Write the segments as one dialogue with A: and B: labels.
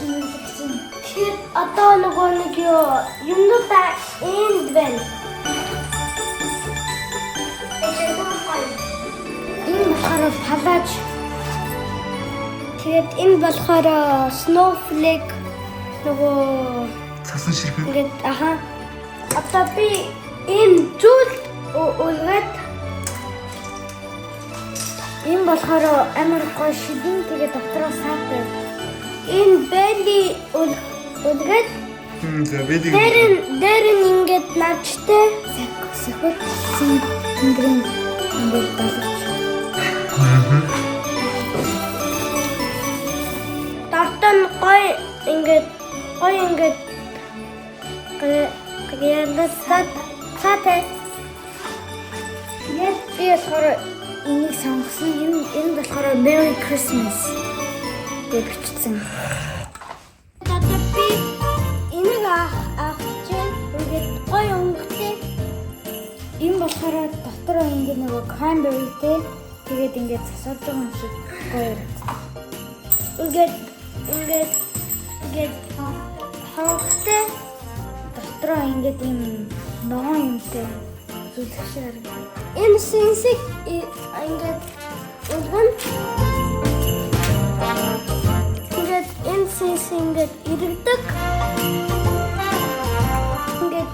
A: Тэгэхээр одоо нөгөө нэг юмнуудаа энд байна. Энэ болохоор палаж. Тэгээд энэ болохоор snowflake нөгөө
B: Цасан ширхэг.
A: ингээд одоо би энэ зүйл үлгээд энэ болохоор амар гоё шидэн тэгээд дотроос саатай. Энэ belly үлгээд
B: За бэлэг.
A: дээр нь ингээд навчтай сөхөрсөн тэнгэрийн ингээд далж. Тартан гоё ингээд гэрэлсад саатай. Яг би болохоор энийг сонгосон. Энэ болохоор Merry Christmas гэж бичсэн. Одоо би энийг авч ингээд гоё өнгөтэй. Энэ болохоор дотроо ингээд нөгөө cranberryтэй. Тэгээд ингээд засаж байгаа юм шиг гоё яриад. Ингээд хавхтай дотроо ингээд юм ногоон юмтай зүйлх шиг харагдана. Энэ синсик ингээд үлгэн ингээд энэ синсик ингээд иргэдэг. Ингээд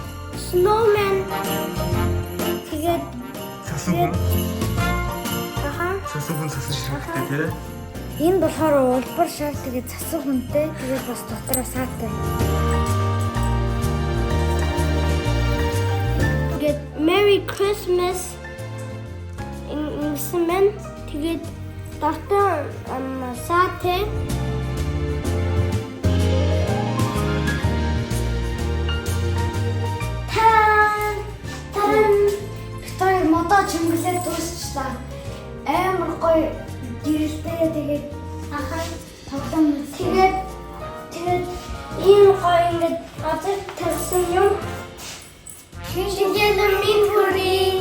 A: snowman тэгээд
B: Цасан
A: цасан
B: ширхэгтэй тий.
A: энэ болохоор улбар шар тэгээд цасан хүнтэй тэгээд бас дотроо саатай. Тэгээд Merry Christmas инсмен тэгээд дотроо саатай. Тэр модоо чимгэлээ дуусчлаа. Амар гоё гэрэлтэй тэгээд тоглоом тэгээд ийм гоё ингээд газар тавьсан юм. Шинжлэх ухааны минь хүрээ